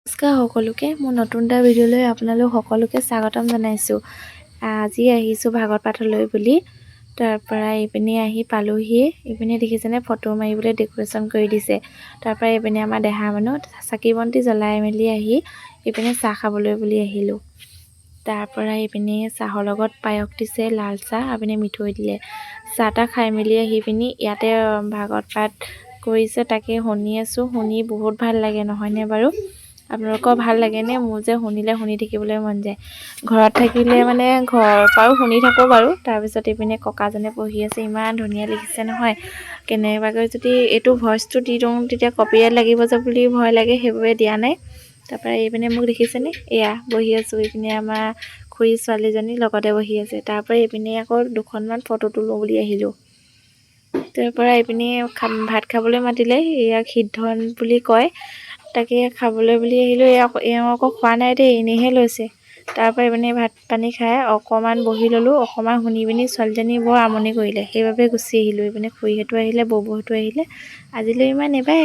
নমস্কাৰ সকলোকে, মোৰ নতুন এটা ভিডিঅ'লৈ আপোনালোক সকলোকে স্বাগতম জনাইছোঁ। আজি আহিছোঁ ভাগৱত পাঠলৈ বুলি। তাৰপৰা এইপিনে আহি পালোহি। এইপিনে দেখিছেনে ফটো মাৰিবলৈ ডেক'ৰেশ্যন কৰি দিছে। তাৰপৰা এইপিনে আমাৰ দেহা মানুহ চাকি বন্তি জ্বলাই মেলি আহি এইপিনে চাহ খাবলৈ বুলি আহিলোঁ। তাৰপৰা এইপিনে চাহৰ লগত পায়স দিছে, লাল চাহ, এইপিনে মিঠৈ দিলে। চাহ তাহ খাই মেলি আহি পিনি ইয়াতে ভাগৱত পাঠ কৰিছে, তাকে শুনি আছোঁ। শুনি বহুত ভাল লাগে নহয়নে বাৰু? আপোনালোকৰ ভাল লাগেনে? মোৰ যে শুনিলে শুনি থাকিবলৈ মন যায়। ঘৰত থাকিলে মানে ঘৰৰ পৰাও শুনি থাকোঁ বাৰু। তাৰপিছত এইপিনে ককাজনে পঢ়ি আছে, ইমান ধুনীয়া লিখিছে নহয়। কেনেবাকৈ যদি এইটো ভইচটো দি দিওঁ তেতিয়া কপিৰাইট লাগিব যে বুলি ভয় লাগে, সেইবাবে দিয়া নাই। তাৰপৰা এইপিনে মোক দেখিছেনে, এয়া বহি আছোঁ। এইপিনে আমাৰ খুৰী ছোৱালীজনী লগতে বহি আছে। তাৰপৰা এইপিনে আকৌ দুখনমান ফটো তোলোঁ বুলি আহিলোঁ। তাৰপৰা এইপিনে ভাত খাবলৈ মাতিলে, এয়া সিদ্ধন বুলি কয়, তাকে খাবলৈ বুলি আহিলোঁ। এওঁ আকৌ খোৱা নাই দেই, এনেইহে লৈছে। তাৰপৰা এইপিনে ভাত পানী খাই অকণমান বহি ল'লোঁ। অকণমান শুনি পিনি ছোৱালীজনী বৰ আমনি কৰিলে, সেইবাবে গুচি আহিলোঁ। এইপিনে খুৰীহঁতো আহিলে, ববৌহঁতো আহিলে। আজিলৈ ইমান এবাই।